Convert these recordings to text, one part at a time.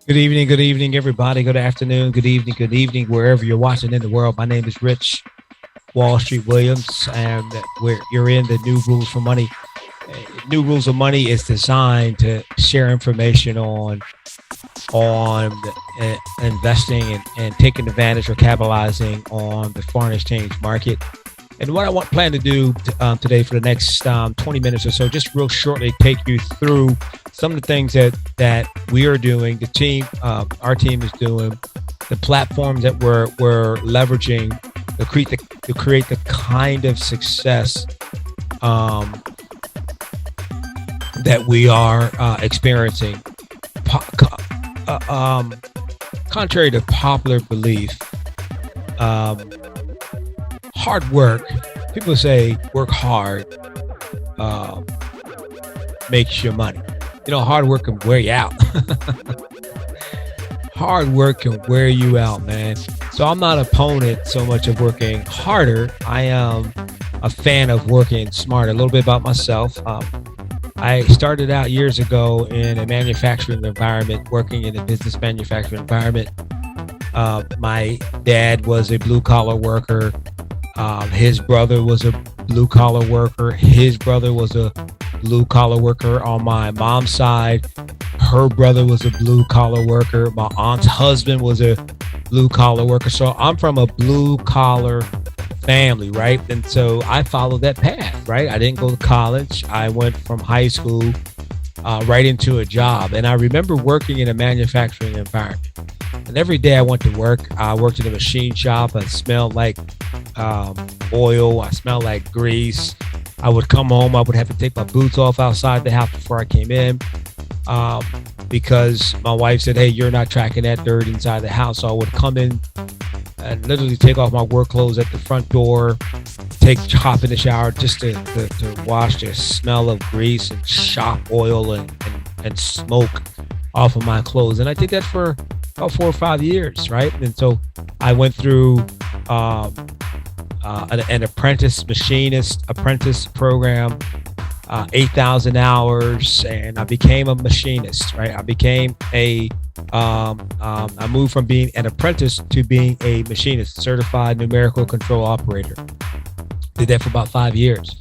Good evening, everybody. Good afternoon, good evening, wherever you're watching in the world. My name is Rich Wall Street Williams, and you're in the New Rules for Money. New Rules of Money is designed to share information on investing and taking advantage or capitalizing on the foreign exchange market. And what I plan to do today for the next 20 minutes or so, just real shortly, take you through some of the things that we are doing, our team is doing, the platforms that we're leveraging to create the kind of success that we are experiencing. Contrary to popular belief, hard work, people say work hard makes you money. You know, hard work can wear you out. Hard work can wear you out, man. So I'm not an opponent so much of working harder. I am a fan of working smarter. A little bit about myself. I started out years ago in a manufacturing environment, working in a business manufacturing environment. My dad was a blue collar worker. His brother was a blue collar worker. His brother was a blue collar worker on my mom's side. Her brother was a blue collar worker. My aunt's husband was a blue collar worker. So I'm from a blue collar family, right? And so I followed that path, right? I didn't go to college. I went from high school right into a job. And I remember working in a manufacturing environment. And every day I went to work, I worked in a machine shop. I smelled like oil. I smelled like grease. I would come home. I would have to take my boots off outside the house before I came in because my wife said, hey, you're not tracking that dirt inside the house. So I would come in and literally take off my work clothes at the front door, hop in the shower just to wash the smell of grease and shop oil and smoke off of my clothes. And I did that for about 4 or 5 years, right? And so I went through an apprentice program, 8,000 hours, and I became a machinist, right? I moved from being an apprentice to being a machinist, certified numerical control operator. Did that for about 5 years.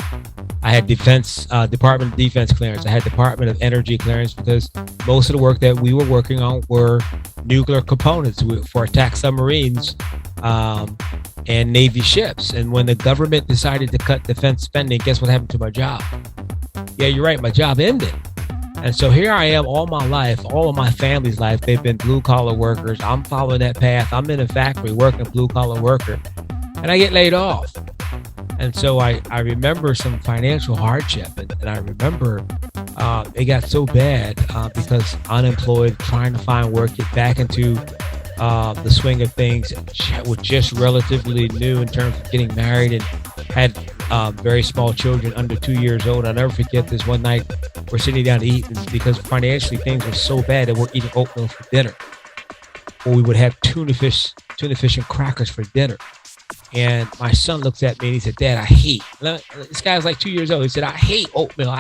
I had Department of Defense clearance. I had Department of Energy clearance because most of the work that we were working on were nuclear components for attack submarines and Navy ships. And when the government decided to cut defense spending, guess what happened to my job? Yeah, you're right. My job ended. And so here I am all my life, all of my family's life. They've been blue collar workers. I'm following that path. I'm in a factory working blue collar worker and I get laid off. And so I remember some financial hardship, and I remember it got so bad because unemployed, trying to find work, get back into the swing of things, was just relatively new in terms of getting married and had very small children under 2 years old. I'll never forget this one night we're sitting down to eat, and because financially things were so bad that we're eating oatmeal for dinner, or we would have tuna fish and crackers for dinner. And my son looks at me and he said, Dad, this guy was like 2 years old. He said, I hate oatmeal.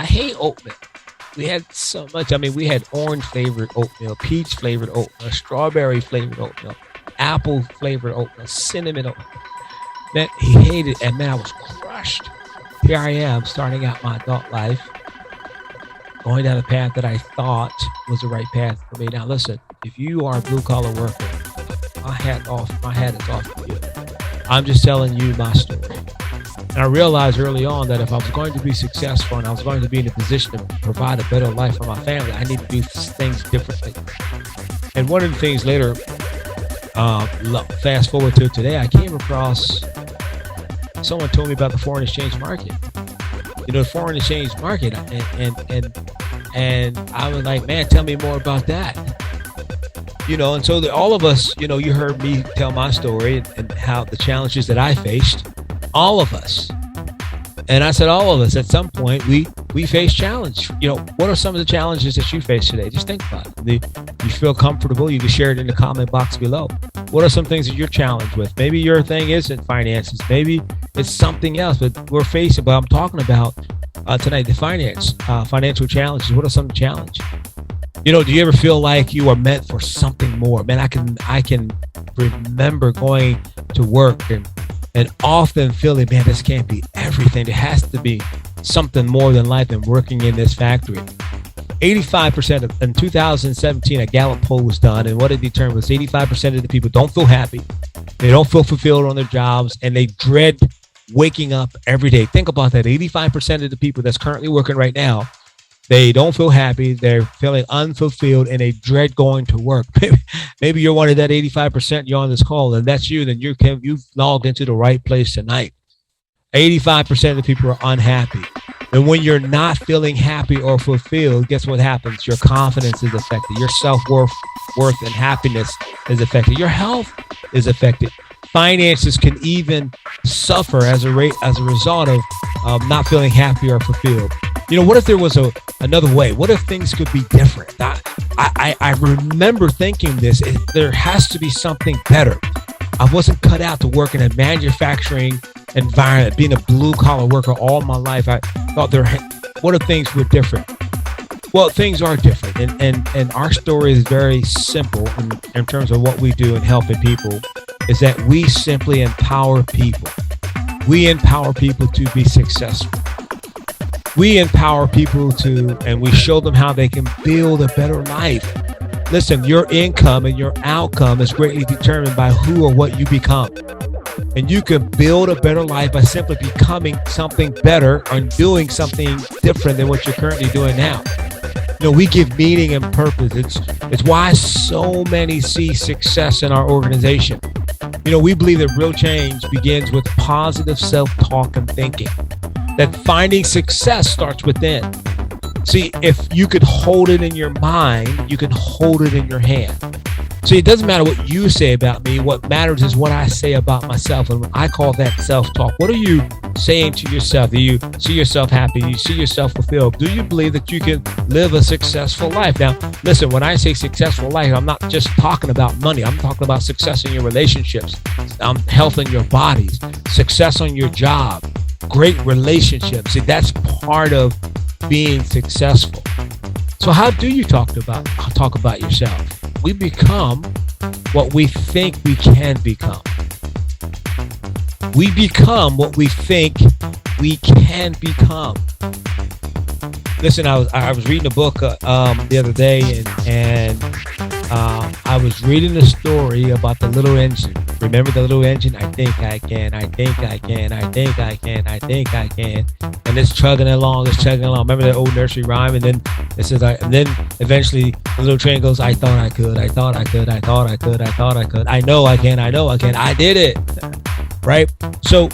We had so much. I mean, we had orange flavored oatmeal, peach flavored oatmeal, strawberry flavored oatmeal, apple flavored oatmeal, cinnamon oatmeal. Man, he hated it. And man, I was crushed. Here I am starting out my adult life, going down a path that I thought was the right path for me. Now, listen, if you are a blue collar worker, my hat is off to you. I'm just telling you my story. And I realized early on that if I was going to be successful and I was going to be in a position to provide a better life for my family, I need to do things differently. And one of the things later, fast forward to today, I came across, someone told me about the foreign exchange market. You know, the foreign exchange market. And I was like, man, tell me more about that. You know, and so all of us, you know, you heard me tell my story and how the challenges that I faced, all of us. And I said, all of us, at some point, we face challenge. You know, what are some of the challenges that you face today? Just think about it. You feel comfortable, you can share it in the comment box below. What are some things that you're challenged with? Maybe your thing isn't finances. Maybe it's something else, but but I'm talking about tonight, the financial challenges. What are some challenges? Do you ever feel like you are meant for something more? Man, I can remember going to work and often feeling, man, this can't be everything. There has to be something more than life than working in this factory. 85% in 2017, a Gallup poll was done, and what it determined was 85% of the people don't feel happy, they don't feel fulfilled on their jobs, and they dread waking up every day. Think about that. 85% of the people that's currently working right now, they don't feel happy, they're feeling unfulfilled, and they dread going to work. Maybe you're one of that 85%, you're on this call, and that's you, then you've logged into the right place tonight. 85% of the people are unhappy. And when you're not feeling happy or fulfilled, guess what happens? Your confidence is affected. Your self-worth and happiness is affected. Your health is affected. Finances can even suffer as a result of not feeling happy or fulfilled. What if there was another way? What if things could be different? I remember thinking this. There has to be something better. I wasn't cut out to work in a manufacturing environment, being a blue-collar worker all my life. I thought what if things were different? Well, things are different, and our story is very simple in terms of what we do in helping people, is that we simply empower people. We empower people to be successful. We empower people and we show them how they can build a better life. Listen, your income and your outcome is greatly determined by who or what you become. And you can build a better life by simply becoming something better or doing something different than what you're currently doing now. We give meaning and purpose. It's why so many see success in our organization. We believe that real change begins with positive self-talk and thinking. That finding success starts within. See, if you could hold it in your mind, you can hold it in your hand. See, it doesn't matter what you say about me. What matters is what I say about myself. And I call that self-talk. What are you saying to yourself? Do you see yourself happy? Do you see yourself fulfilled? Do you believe that you can live a successful life? Now, listen, when I say successful life, I'm not just talking about money. I'm talking about success in your relationships, health in your bodies, success on your job, great relationships. See, that's part of being successful. So how do you talk about yourself? We become what we think we can become. We become what we think we can become. Listen, I was reading a book the other day, and I was reading a story about the little engine. Remember the little engine? I think I can, I think I can, I think I can, I think I can. And it's chugging along. Remember that old nursery rhyme? And then it says, and then eventually the little train goes, I thought I could, I thought I could, I thought I could, I thought I could. I know I can, I know I can. I did it. Right? So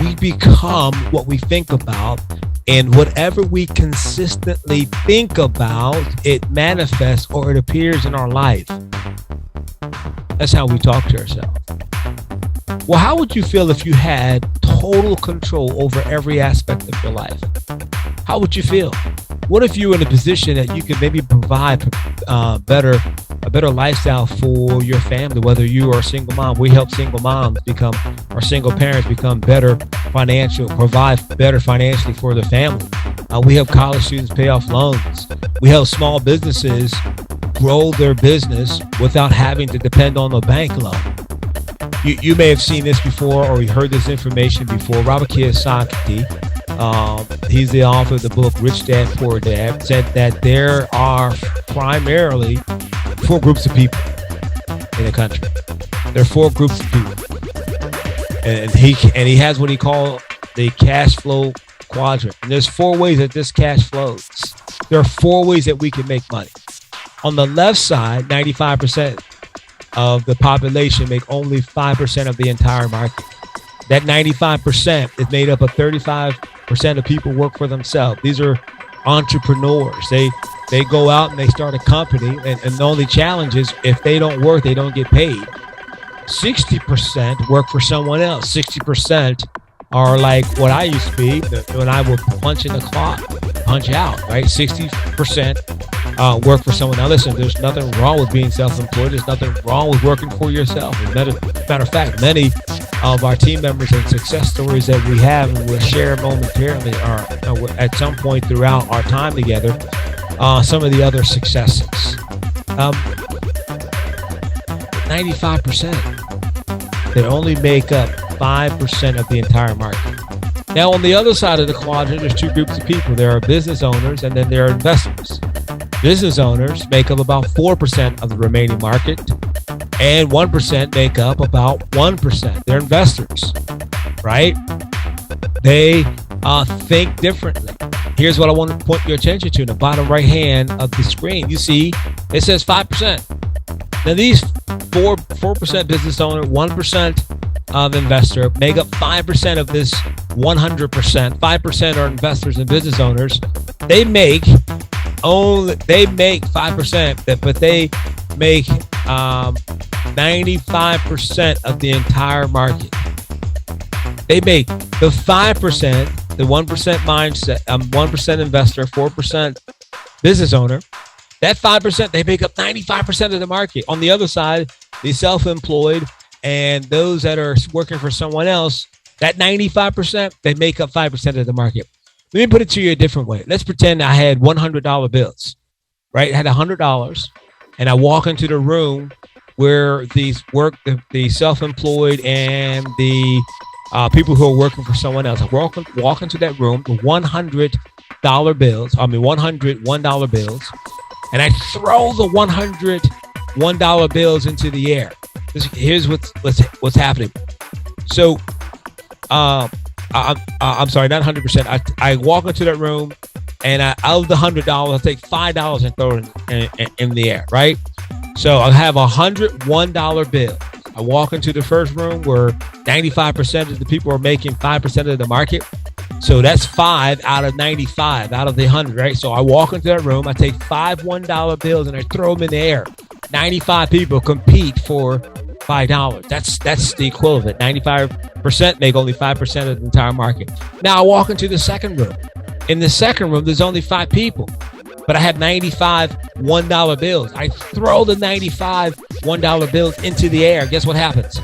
we become what we think about, and whatever we consistently think about, it manifests or it appears in our life. That's how we talk to ourselves. Well, how would you feel if you had total control over every aspect of your life? How would you feel? What if you were in a position that you could maybe provide a better lifestyle for your family, whether you are a single mom? We help single moms or single parents become better provide better financially for their family. We help college students pay off loans. We help small businesses grow their business without having to depend on a bank loan. You may have seen this before, or you heard this information before. Robert Kiyosaki, he's the author of the book Rich Dad, Poor Dad, said that there are primarily 4 groups of people in the country. There are 4 groups of people, and he has what he called the cash flow quadrant. And there's 4 ways that this cash flows. There are 4 ways that we can make money. On the left side, 95% of the population make only 5% of the entire market. That 95% is made up of 35% of people work for themselves. These are entrepreneurs. They go out and they start a company, and the only challenge is if they don't work, they don't get paid. 60% work for someone else. 60% are like what I used to be when I would punch in the clock, punch out, right? 60% work for someone. Now listen, there's nothing wrong with being self-employed. There's nothing wrong with working for yourself. As a matter of fact, many of our team members and success stories that we have and we'll share momentarily are at some point throughout our time together some of the other successes. 95%. They only make up 5% of the entire market. Now, on the other side of the quadrant, there's two groups of people. There are business owners and then there are investors. Business owners make up about 4% of the remaining market, and 1% make up about 1%. They're investors, right? They think differently. Here's what I want to point your attention to in the bottom right hand of the screen. You see, it says 5%. Now, these 4% business owner, 1% of investor make up 5% of this 100%. 5% are investors and business owners. They make 5%, but they make 95% of the entire market. They make the 5%, the 1% mindset, 1% investor, 4% business owner. That 5%, they make up 95% of the market. On the other side, the self-employed and those that are working for someone else, that 95%, they make up 5% of the market. Let me put it to you a different way. Let's pretend I had $100 bills, right? I had $100, and I walk into the room where these the self-employed and the people who are working for someone else. I walk into that room, the $100 bills, and I throw the $101 bills into the air. Here's what's happening. So, I'm sorry, not 100%. I walk into that room, and out of the $100, I'll take $5 and throw it in the air, right? So I have a $101 bill. I walk into the first room where 95% of the people are making 5% of the market. So that's 5 out of 95, out of the 100, right? So I walk into that room, I take 5 $1 bills and I throw them in the air. 95 people compete for $5. That's the equivalent. 95% make only 5% of the entire market. Now I walk into the second room. In the second room, there's only 5 people, but I have 95 $1 bills. I throw the 95 $1 bills into the air. Guess what happens?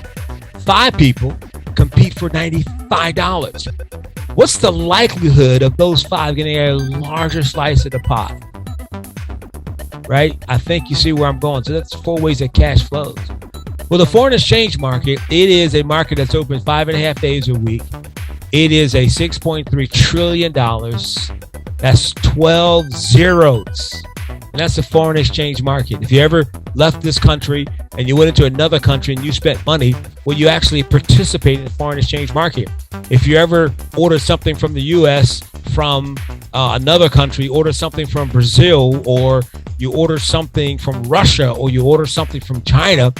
5 people compete for $95. What's the likelihood of those 5 getting a larger slice of the pie? Right? I think you see where I'm going. So that's 4 ways that cash flows. Well, the foreign exchange market, it is a market that's open 5.5 days a week. It is a $6.3 trillion. That's 12 zeros. And that's the foreign exchange market. If you ever left this country and you went into another country and you spent money, well, you actually participate in the foreign exchange market. If you ever order something from the U.S. from another country, order something from Brazil, or you order something from Russia, or you order something from China,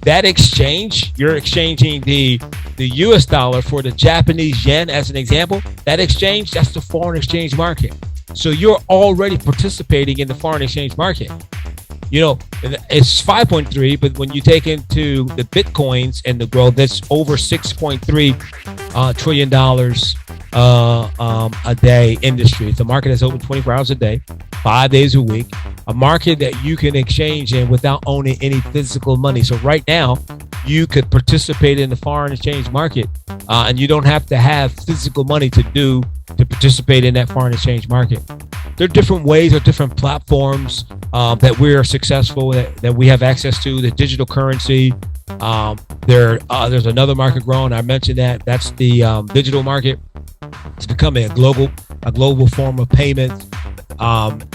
that exchange, you're exchanging the US dollar for the Japanese yen as an example. That exchange, that's the foreign exchange market. So you're already participating in the foreign exchange market. You know, it's 5.3, but when you take into the Bitcoins and the growth, that's over $6.3 trillion a day industry. It's a market that's open 24 hours a day, 5 days a week, a market that you can exchange in without owning any physical money. So right now, you could participate in the foreign exchange market, and you don't have to have physical money to participate in that foreign exchange market. There are different ways or different platforms that we are successful, that we have access to. The digital currency. There's another market growing. I mentioned that. That's the digital market. It's becoming a global form of payment.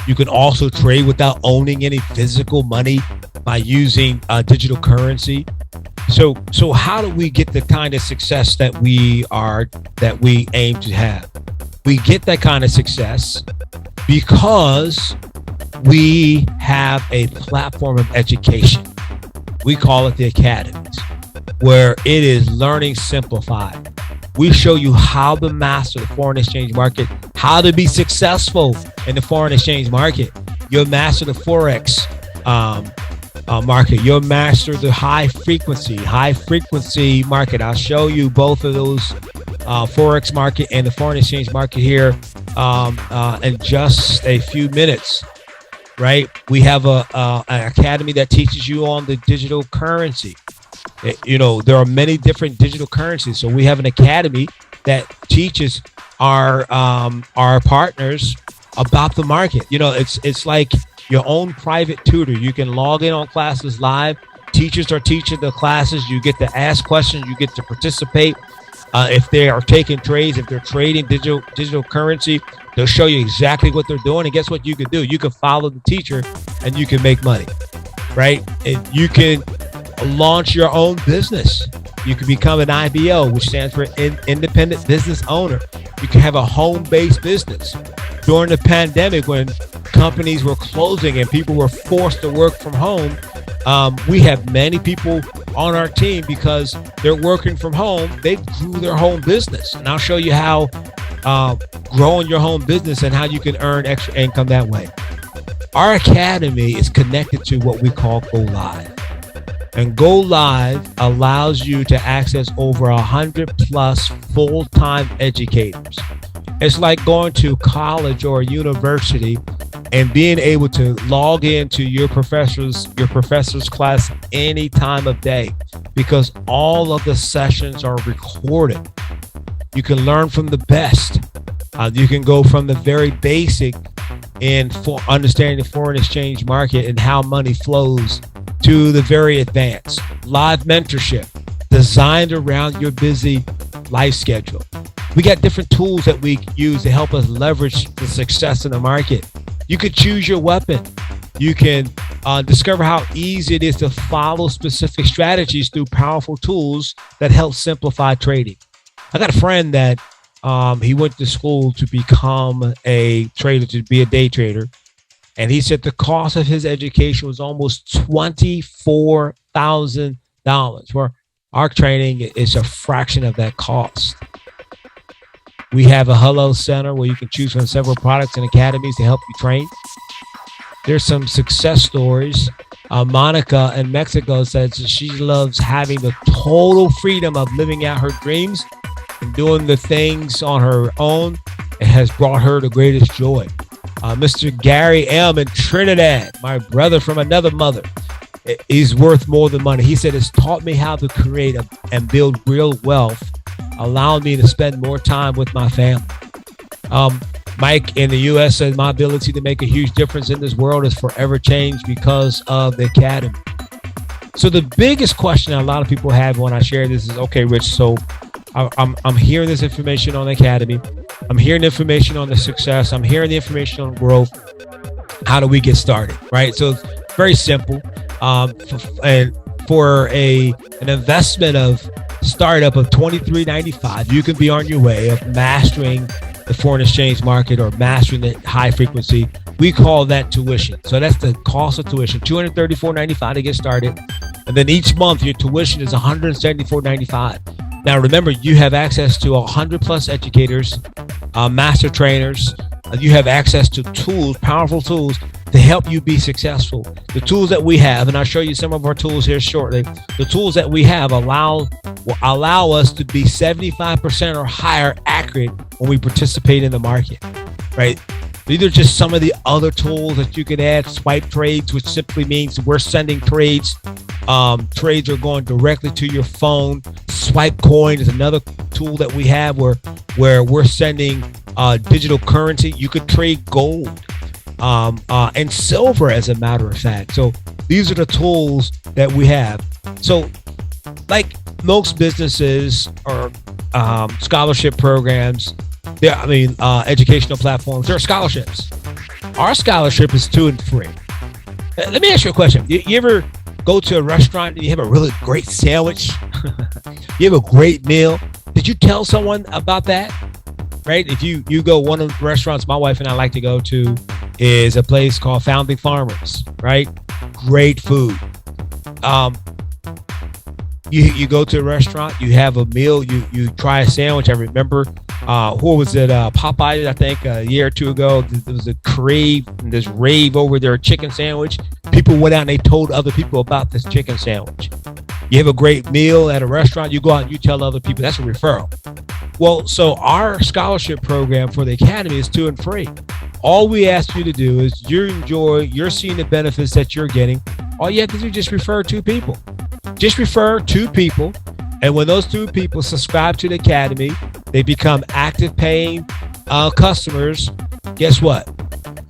You can also trade without owning any physical money by using digital currency. So how do we get the kind of success that we aim to have? We get that kind of success because we have a platform of education. We call it the academies, where it is learning simplified. We show you how to master the foreign exchange market, how to be successful in the foreign exchange market. You'll master the Forex market. You'll master the high frequency market. I'll show you both of those, Forex market and the foreign exchange market here in just a few minutes. Right? We have an academy that teaches you on the digital currency. You know, there are many different digital currencies. So we have an academy that teaches our partners about the market. It's like your own private tutor. You can log in on classes live. Teachers are teaching the classes. You get to ask questions. You get to participate. If they are taking trades, if they're trading digital currency, they'll show you exactly what they're doing. And guess what you can do? You can follow the teacher and you can make money, right? And you can launch your own business. You can become an IBO, which stands for independent business owner. You can have a home-based business. During the pandemic, when companies were closing and people were forced to work from home, we have many people on our team because they're working from home. They grew their home business. And I'll show you how growing your home business and how you can earn extra income that way. Our academy is connected to what we call Go Live. And Go Live allows you to access over 100 plus full-time educators. It's like going to college or a university and being able to log into your professor's class any time of day, because all of the sessions are recorded. You can learn from the best. You can go from the very basic in understanding the foreign exchange market and how money flows to the very advanced. Live mentorship designed around your busy life schedule. We got different tools that we use to help us leverage the success in the market. You could choose your weapon. You can discover how easy it is to follow specific strategies through powerful tools that help simplify trading. I got a friend that he went to school to become a trader, to be a day trader. And he said the cost of his education was almost $24,000, where our training is a fraction of that cost. We have a Hello Center where you can choose from several products and academies to help you train. There's some success stories. Monica in Mexico says she loves having the total freedom of living out her dreams and doing the things on her own. It has brought her the greatest joy. Mr. Gary M. in Trinidad, my brother from another mother, he's worth more than money. He said, it's taught me how to create and build real wealth, allowing me to spend more time with my family. Mike in the U.S. said, my ability to make a huge difference in this world is forever changed because of the academy. So the biggest question a lot of people have when I share this is, okay, Rich, so I'm hearing this information on the academy. I'm hearing information on the success. I'm hearing the information on growth. How do we get started, right? So it's very simple. And for an investment of startup of $23.95, you can be on your way of mastering the foreign exchange market or mastering the high frequency. We call that tuition. So that's the cost of tuition, $234.95 to get started. And then each month your tuition is $174.95. Now, remember, you have access to 100 plus educators, master trainers. You have access to tools, powerful tools to help you be successful. The tools that we have, and I'll show you some of our tools here shortly. The tools that we have will allow us to be 75% or higher accurate when we participate in the market, right? These are just some of the other tools that you can add. Swipe trades, which simply means we're sending trades. Trades are going directly to your phone. Swipe coin is another tool that we have where we're sending digital currency. You could trade gold and silver, as a matter of fact. So these are the tools that we have. So like most businesses or scholarship programs, educational platforms, there are scholarships. Our scholarship is 2 and free. Let me ask you a question. You ever go to a restaurant and you have a really great sandwich? You have a great meal. Did you tell someone about that? Right? If you go, one of the restaurants my wife and I like to go to is a place called Founding Farmers, right? Great food. You go to a restaurant, you have a meal, you try a sandwich. I remember, who was it? Popeye, I think a year or two ago, there was this rave over their chicken sandwich. People went out and they told other people about this chicken sandwich. You have a great meal at a restaurant, you go out and you tell other people. That's a referral. Well, so our scholarship program for the academy is 2 and free. All we ask you to do is you're seeing the benefits that you're getting. All you have to do is just refer 2 people. Just refer 2 people. And when those 2 people subscribe to the academy, they become active paying customers. Guess what?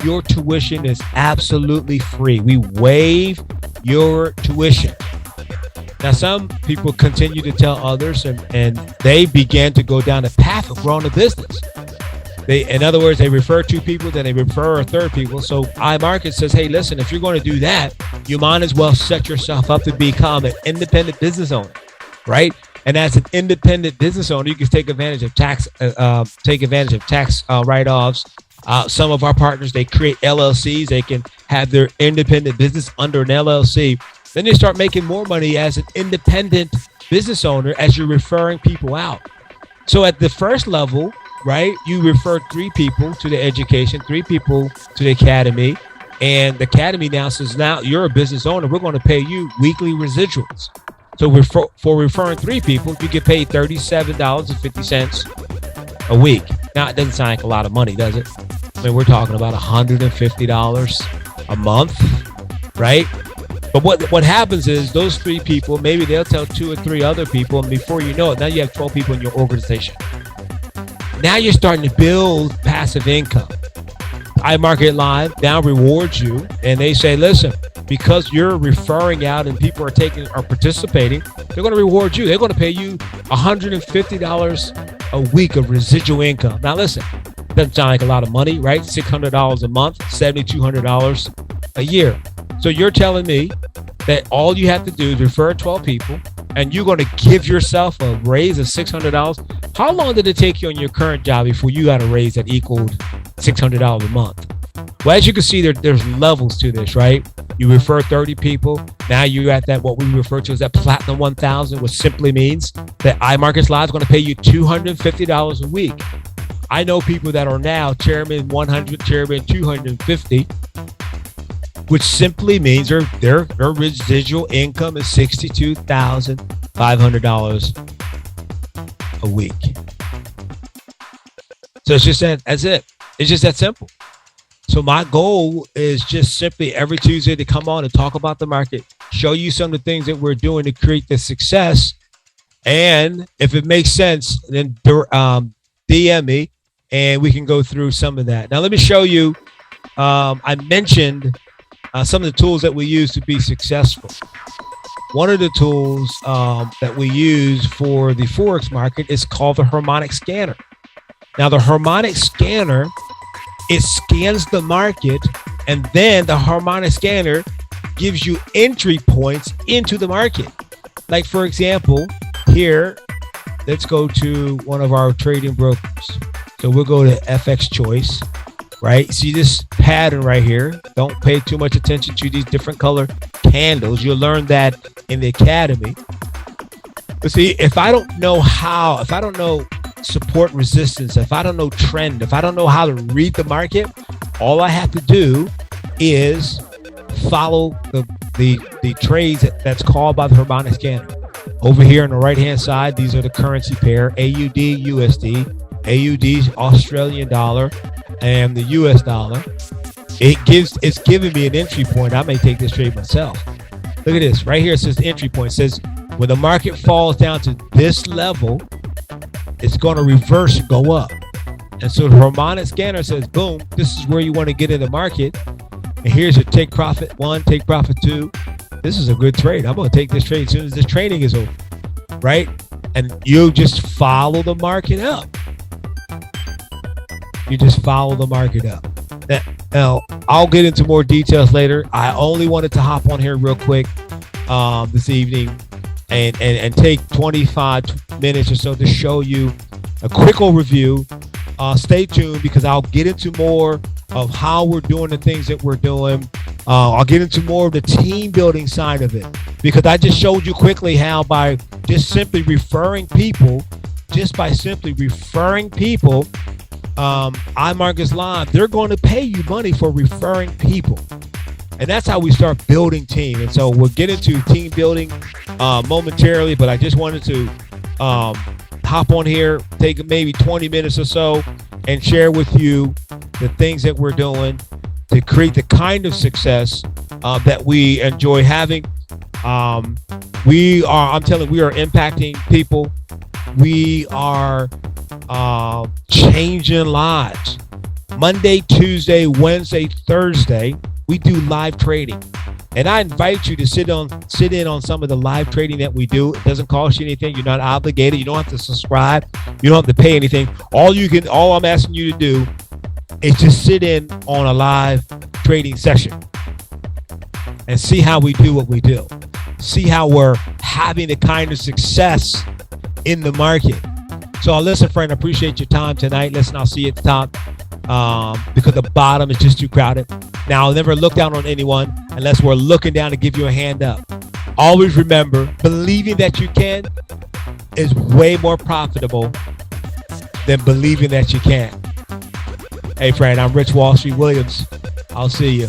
your tuition is absolutely free. We waive your tuition. Now, some people continue to tell others, and they began to go down the path of growing a business. In other words, they refer two people, then they refer a third people. So iMarket says, hey, listen, if you're going to do that, you might as well set yourself up to become an independent business owner, right? And as an independent business owner, you can take advantage of tax write-offs. Some of our partners, they create LLCs. They can have their independent business under an LLC. Then they start making more money as an independent business owner as you're referring people out. So at the first level, right, you refer 3 people to the education, 3 people to the academy, and the academy now says, now you're a business owner, we're going to pay you weekly residuals. So for referring 3 people, you get paid $37.50 a week. Now, it doesn't sound like a lot of money, does it? I mean, we're talking about $150 a month, right? But what happens is those 3 people, maybe they'll tell 2 or 3 other people, and before you know it, now you have 12 people in your organization. Now you're starting to build passive income. iMarket Live now rewards you, and they say, listen, because you're referring out and people are participating, they're going to reward you. They're going to pay you $150 a week of residual income. Now listen, doesn't sound like a lot of money, right? $600 a month, $7,200 a year. So you're telling me that all you have to do is refer 12 people, and you're going to give yourself a raise of $600. How long did it take you on your current job before you got a raise that equaled $600 a month? Well, as you can see, there's levels to this, right? You refer 30 people. Now you're at that, what we refer to as that Platinum 1000, which simply means that iMarket Live is going to pay you $250 a week. I know people that are now chairman 100, chairman 250, which simply means their residual income is $62,500 a week. So it's just that's it. It's just that simple. So my goal is just simply every Tuesday to come on and talk about the market, show you some of the things that we're doing to create the success. And if it makes sense, then DM me and we can go through some of that. Now, let me show you. I mentioned some of the tools that we use to be successful. One of the tools that we use for the Forex market is called the harmonic scanner. Now, the harmonic scanner, it scans the market, and then the harmonic scanner gives you entry points into the market. Like, for example, here, let's go to one of our trading brokers. So we'll go to FX Choice, right? See this pattern right here? Don't pay too much attention to these different color candles. You'll learn that in the academy. But see, if I don't know support resistance, if I don't know trend, if I don't know how to read the market, all I have to do is follow the trades that's called by the harmonic scanner. Over here on the right hand side, these are the currency pair: AUD, USD, AUD, Australian dollar, and the US dollar. It's giving me an entry point. I may take this trade myself. Look at this right here. It says the entry point. It says when the market falls down to this level, it's going to reverse and go up. And so the harmonic scanner says, boom, this is where you want to get in the market. And here's your take profit 1, take profit 2. This is a good trade. I'm going to take this trade as soon as this trading is over, right? And you just follow the market up. You just follow the market up. Now, I'll get into more details later. I only wanted to hop on here real quick this evening and take 25 minutes or so to show you a quick overview. Stay tuned because I'll get into more of how we're doing the things that we're doing. I'll get into more of the team building side of it because I just showed you quickly how by just simply referring people, iMarket Live, they're going to pay you money for referring people. And that's how we start building team. And so we'll get into team building momentarily, but I just wanted to hop on here, take maybe 20 minutes or so and share with you the things that we're doing to create the kind of success that we enjoy having. I'm telling you, we are impacting people. We are changing lives. Monday, Tuesday, Wednesday, Thursday, we do live trading. And I invite you to sit in on some of the live trading that we do. It doesn't cost you anything. You're not obligated. You don't have to subscribe. You don't have to pay anything. All I'm asking you to do is just sit in on a live trading session and see how we do what we do. See how we're having the kind of success in the market. So listen, friend, I appreciate your time tonight. Listen, I'll see you at the top because the bottom is just too crowded. Now, I'll never look down on anyone unless we're looking down to give you a hand up. Always remember, believing that you can is way more profitable than believing that you can't. Hey, friend, I'm Rich Wall Street Williams. I'll see you.